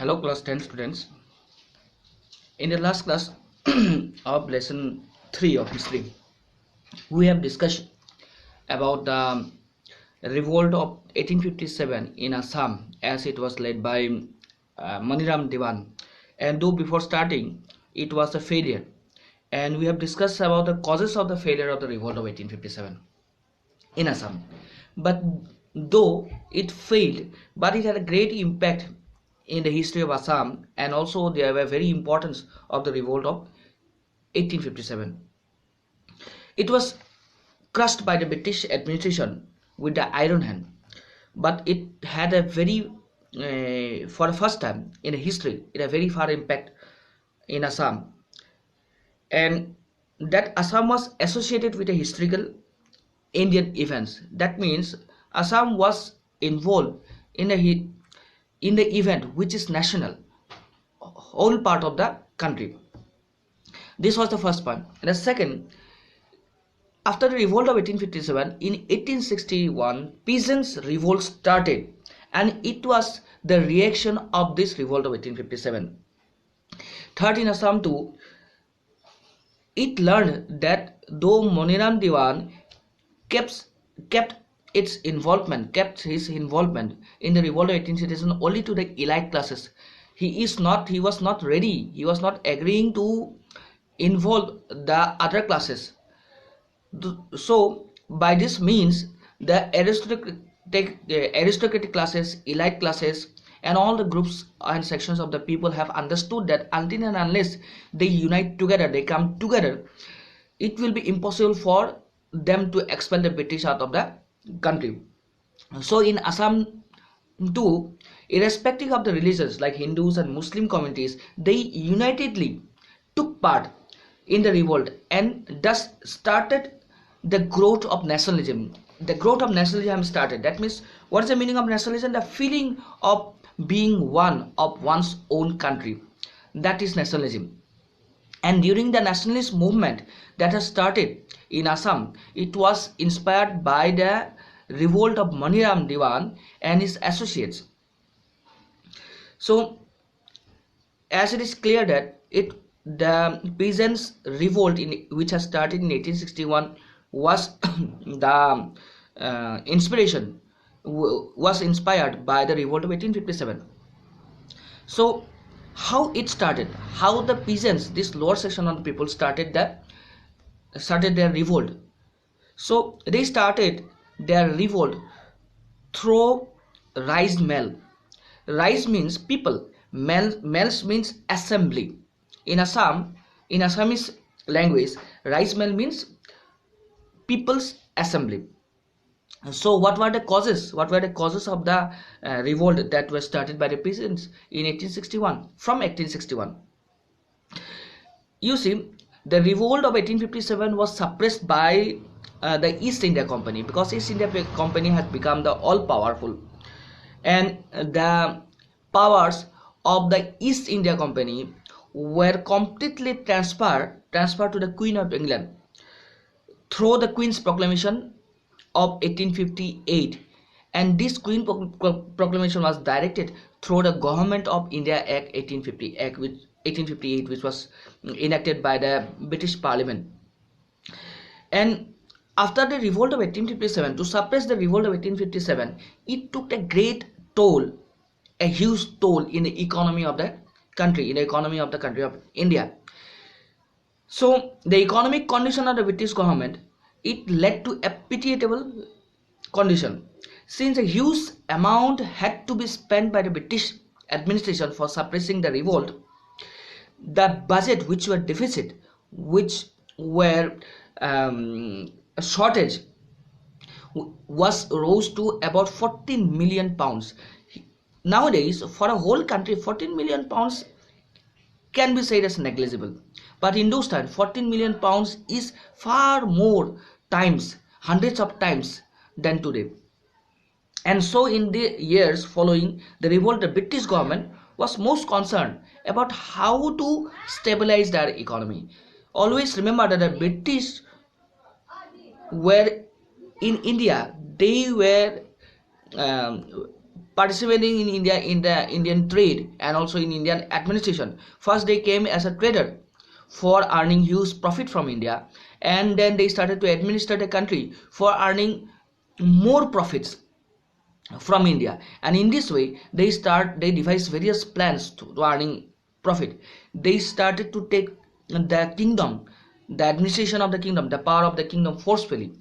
Hello class 10 students. In the last class of lesson 3 of history, we have discussed about the revolt of 1857 in Assam, as it was led by Maniram Dewan, and though before starting it was a failure, and we have discussed about the causes of the failure of the revolt of 1857 in Assam. But though it failed, but it had a great impact in the history of Assam, and also there were very importance of the revolt of 1857. It was crushed by the British administration with the iron hand, but it had a very, for the first time in history, it had a very far impact in Assam, and that Assam was associated with a historical Indian events. That means Assam was involved in the event which is national, whole part of the country. This was the first point. And the second, after the revolt of 1857, in 1861, peasants' revolt started, and it was the reaction of this revolt of 1857. Third, in Assam too, it learned that though Moniram Diwan kept his involvement in the revolt of 1867 only to the elite classes. He was not ready, he was not agreeing to involve the other classes. So by this means the aristocratic classes, elite classes, and all the groups and sections of the people have understood that until and unless they unite together, they come together, it will be impossible for them to expel the British out of the country. So in Assam too, irrespective of the religions like Hindus and Muslim communities, they unitedly took part in the revolt and thus started the growth of nationalism. The growth of nationalism started. That means, what is the meaning of nationalism? The feeling of being one of one's own country. That is nationalism. And during the nationalist movement that has started in Assam, it was inspired by the revolt of Maniram Dewan and his associates. So, as it is clear that the peasants' revolt which has started in 1861 was the inspiration was inspired by the revolt of 1857. So, how it started? How the peasants, this lower section of the people, started their revolt? So they started their revolt through rice mill. Rice means people, males means assembly. In Assamese language, rice mill means people's assembly. So what were the causes? What were the causes of the revolt that was started by the peasants in 1861? From 1861, you see, the revolt of 1857 was suppressed by the East India Company, because East India Company had become the all-powerful, and the powers of the East India Company were completely transferred to the Queen of England through the Queen's Proclamation of 1858, and this Queen Proclamation was directed through the Government of India Act 1858, which was enacted by the British Parliament. And after the revolt of 1857, to suppress the revolt of 1857, it took a great toll, a huge toll in the economy of the country, of India. So the economic condition of the British government, it led to a pitiable condition. Since a huge amount had to be spent by the British administration for suppressing the revolt, the budget which were deficit, which were a shortage, was rose to about 14 million pounds. Nowadays, for a whole country, 14 million pounds can be said as negligible, but in those times 14 million pounds is far more times, hundreds of times than today. And so in the years following the revolt, the British government was most concerned about how to stabilize their economy. Always remember that the British were in India, they were participating in India in the Indian trade and also in Indian administration. First they came as a trader for earning huge profit from India, and then they started to administer the country for earning more profits from India. And in this way they devised various plans to earning profit. They started to take the kingdom, the administration of the kingdom, the power of the kingdom forcefully,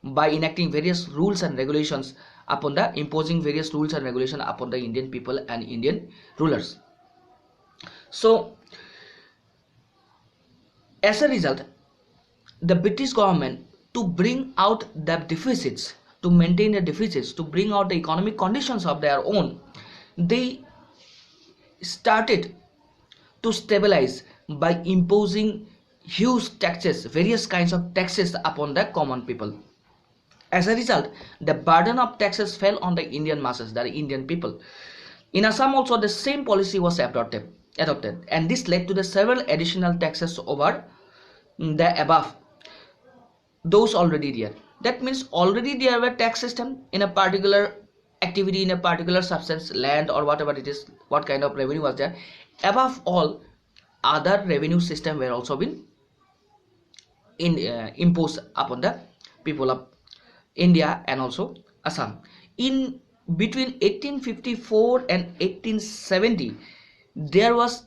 by enacting various rules and regulations upon the imposing various rules and regulations upon the Indian people and Indian rulers. So as a result, the British government, to bring out the deficits, to maintain the deficits, to bring out the economic conditions of their own, they started to stabilize by imposing huge taxes, various kinds of taxes upon the common people. As a result, the burden of taxes fell on the Indian masses, the Indian people. In Assam also the same policy was adopted, and this led to the several additional taxes over the above those already there. That means already there were tax system in a particular activity, in a particular substance, land or whatever it is, what kind of revenue was there. Above all, other revenue system were also been imposed upon the people of India and also Assam. In between 1854 and 1870, there was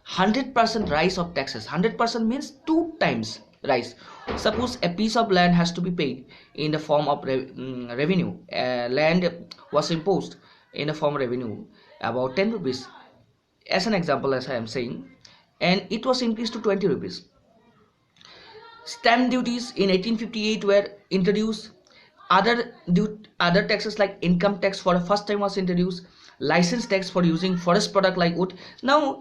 100% rise of taxes. 100% means 2 times rise. Suppose a piece of land has to be paid in the form of revenue. Land was imposed in the form of revenue about 10 rupees. As an example, as I am saying, and it was increased to 20 rupees. Stamp duties in 1858 were introduced. Other taxes like income tax for the first time was introduced. License tax for using forest product like wood. Now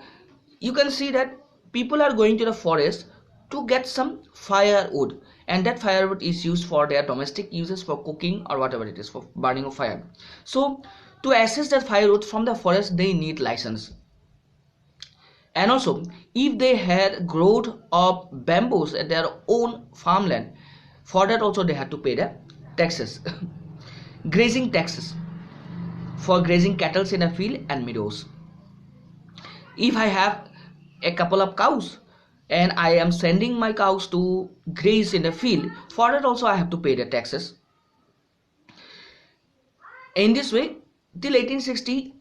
you can see that people are going to the forest to get some firewood, and that firewood is used for their domestic uses, for cooking or whatever it is, for burning of fire. So to access that firewood from the forest, they need license. And also, if they had growth of bamboos at their own farmland, for that also they had to pay the taxes. Grazing taxes for grazing cattle in a field and meadows. If I have a couple of cows and I am sending my cows to graze in the field, for that also I have to pay the taxes. In this way, till 1860,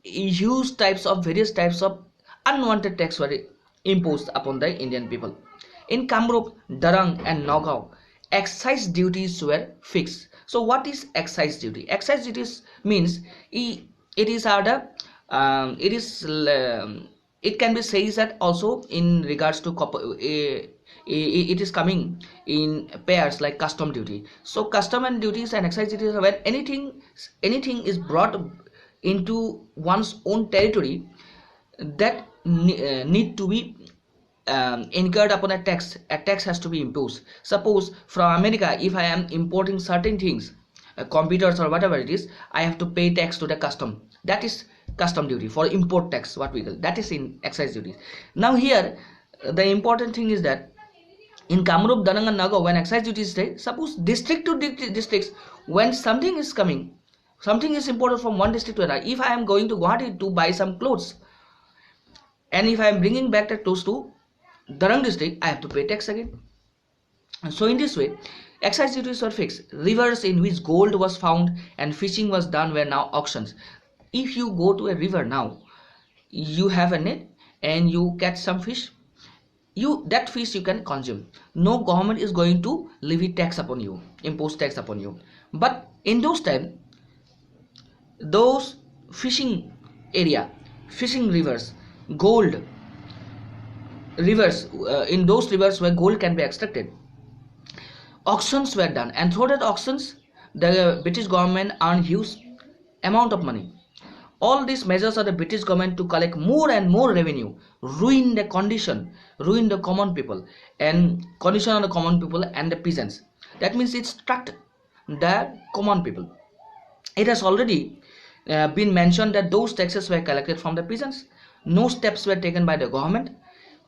various types of unwanted tax were imposed upon the Indian people. In Kamrup, Darang and Nagaon, excise duties were fixed. So what is excise duty? Excise duties means it can be said that also in regards to it is coming in pairs like custom duty. So custom and duties and excise duties are when anything is brought into one's own territory that need to be incurred upon a tax. A tax has to be imposed. Suppose from America, if I am importing certain things, computers or whatever it is, I have to pay tax to the custom. That is custom duty. For import tax, what we call, that is in excise duties. Now here the important thing is that in Kamrup, Darang and Nagaon, when excise duty is there, suppose district to districts, when something is coming, something is imported from one district to another. If I am going to Guwahati to buy some clothes, and if I am bringing back the clothes to Darang district, I have to pay tax again. And so in this way, excise duties were fixed. Rivers in which gold was found and fishing was done were now auctions. If you go to a river now, you have a net and you catch some fish, that fish you can consume. No government is going to levy tax upon you, impose tax upon you. But in those times, those fishing area, fishing rivers, gold rivers, in those rivers where gold can be extracted, auctions were done, and through that auctions the British government earned huge amount of money. All these measures of the British government to collect more and more revenue ruin the common people and condition of the common people and the peasants. That means it struck the common people. It has already been mentioned that those taxes were collected from the peasants. No steps were taken by the government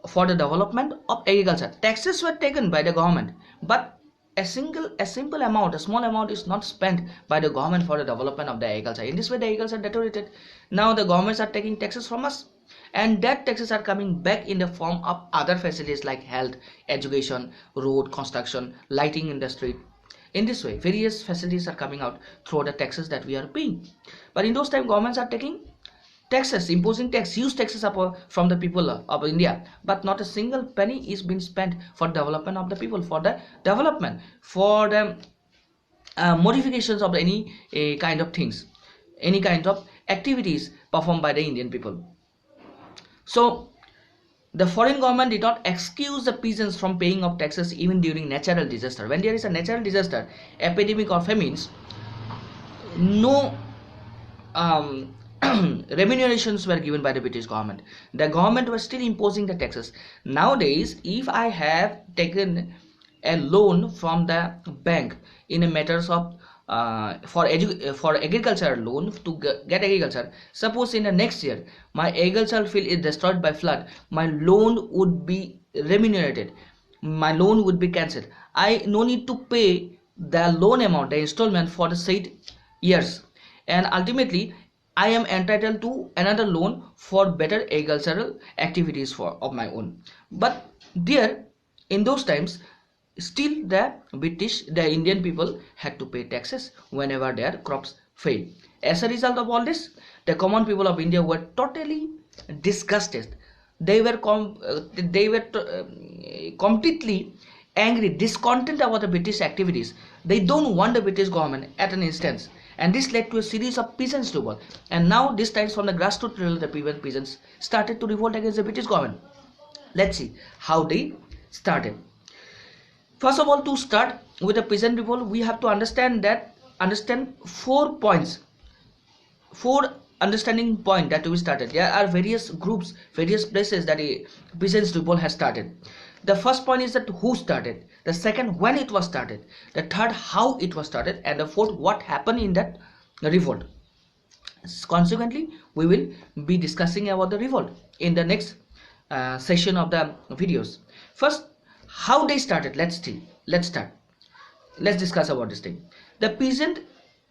for the development of agriculture. Taxes were taken by the government, but a simple amount, a small amount is not spent by the government for the development of the agriculture. In this way, the agriculture deteriorated. Now the governments are taking taxes from us, and that taxes are coming back in the form of other facilities like health, education, road construction, lighting industry. In this way, various facilities are coming out through the taxes that we are paying. But in those times, governments are taking taxes, imposing tax, huge taxes from the people of India, but not a single penny is being spent for development of the people, for the development, for the modifications of any kind of things, any kind of activities performed by the Indian people. So the foreign government did not excuse the peasants from paying of taxes even during natural disaster. When there is a natural disaster, epidemic or famines, no remunerations were given by the British government. The government was still imposing the taxes. Nowadays, if I have taken a loan from the bank in a matters of for agricultural loan to get agriculture, suppose in the next year my agricultural field is destroyed by flood, my loan would be remunerated, my loan would be cancelled. I no need to pay the loan amount, the installment for the said years, and ultimately I am entitled to another loan for better agricultural activities of my own. But there, in those times, still the Indian people had to pay taxes whenever their crops failed. As a result of all this, the common people of India were totally disgusted. They were completely angry, discontent about the British activities. They don't want the British government at an instance, and this led to a series of peasants revolt. And now this times from the grassroots level, the peasants started to revolt against the British government. Let's see how they started. First of all, to start with the peasant revolt, we have to understand 4 points, 4 understanding point that we started. There are various groups, various places that a peasants revolt has started. The first point is that who started, the second when it was started, the third how it was started, and the fourth what happened in that revolt. Consequently, we will be discussing about the revolt in the next session of the videos. First, how they started. Let's start. Let's discuss about this thing. The peasant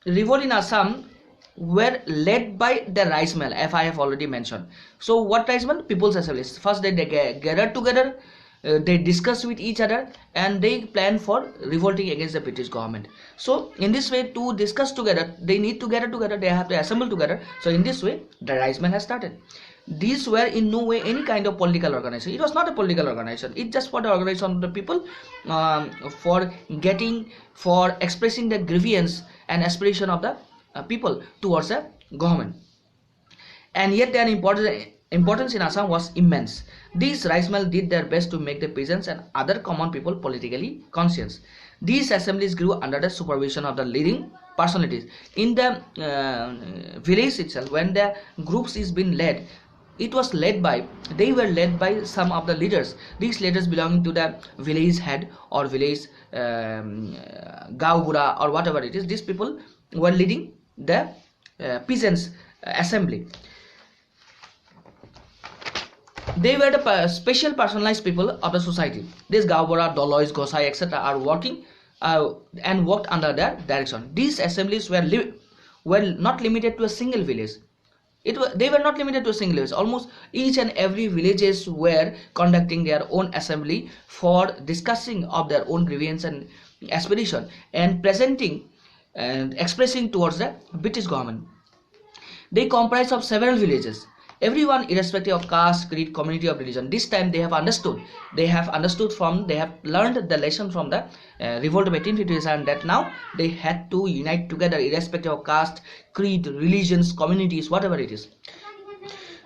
revolt in Assam were led by the rice mill, as I have already mentioned. So what rice mill? People's assemblies. First they gathered together, they discuss with each other, and they plan for revolting against the British government. So in this way, to discuss together, they need to gather together, they have to assemble together. So in this way, the rice mill has started. These were in no way any kind of political organization. It was not a political organization. It just for the organization of the people, for expressing the grievance and aspiration of the people towards the government. And yet their importance in Assam was immense. These rice mills did their best to make the peasants and other common people politically conscious. These assemblies grew under the supervision of the leading personalities. In the village itself, when the groups is being led, they were led by some of the leaders. These leaders belonging to the village head or village Gaugura or whatever it is. These people were leading the peasants assembly. They were the special personalized people of the society. This Gaubara, Dolois, Gosai, etc. are working and worked under their direction. These assemblies were not limited to a single village. They were not limited to a single village. Almost each and every villages were conducting their own assembly for discussing of their own grievance and aspiration and presenting and expressing towards the British government. They comprise of several villages. Everyone, irrespective of caste, creed, community, or religion, this time they have learned the lesson from the revolt of 1857, that now they had to unite together irrespective of caste, creed, religions, communities, whatever it is.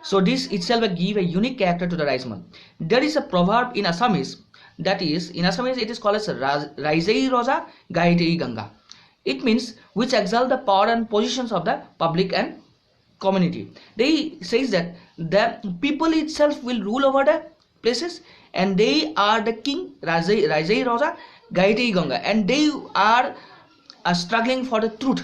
So this itself will give a unique character to the rice mill. There is a proverb in Assamese, that is, in Assamese it is called as Raizei Roja Gaitei Ganga. It means which exalt the power and positions of the public and community. They says that the people itself will rule over the places, and they are the king, Raizei Roja Gaitei Ganga, and they are struggling for the truth.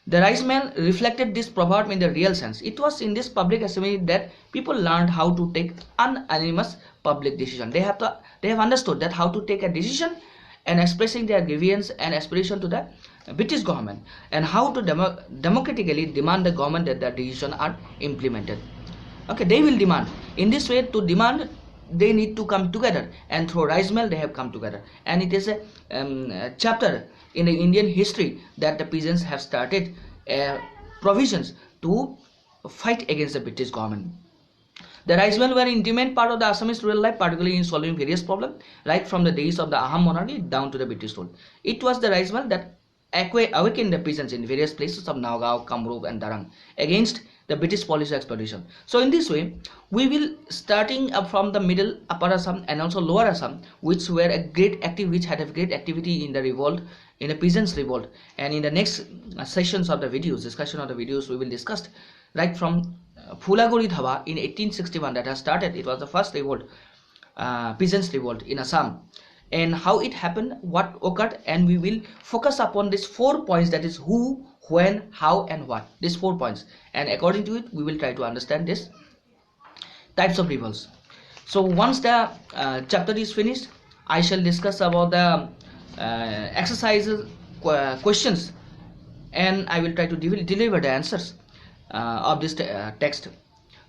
The rice mill reflected this proverb in the real sense. It was in this public assembly that people learned how to take unanimous public decision. They have understood that how to take a decision and expressing their grievance and aspiration to the British government, and how to democratically demand the government that the decisions are implemented. Okay, they will demand. In this way, to demand, they need to come together, and through rice mill they have come together, and it is a chapter in the Indian history that the peasants have started provisions to fight against the British government. The rice mill were an intimate part of the Assamese rural life, particularly in solving various problems, right from the days of the Assam monarchy down to the British rule. It was the rice mill that awakened the peasants in various places of Nagaon, Kamrup, and Darang against the British policy exploitation. So in this way, we will starting up from the middle, Upper Assam, and also Lower Assam, which were a which had a great activity in the revolt, in the peasants' revolt. And in the next sessions of the videos, discussion of the videos, we will discuss right from Phulaguri Dhaba in 1861 that has started. It was the first revolt, peasants' revolt in Assam, and how it happened, what occurred, and we will focus upon these 4 points, that is who, when, how, and what. These 4 points, and according to it, we will try to understand these types of revolts. So once the chapter is finished, I shall discuss about the exercises, questions, and I will try to deliver the answers of this text.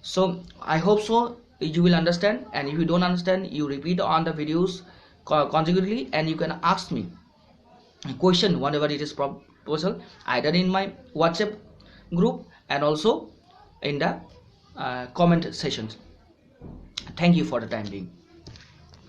So I hope so you will understand, and if you don't understand, you repeat on the videos consecutively, and you can ask me a question whenever it is proposal, either in my WhatsApp group and also in the comment sessions. Thank you for the time being.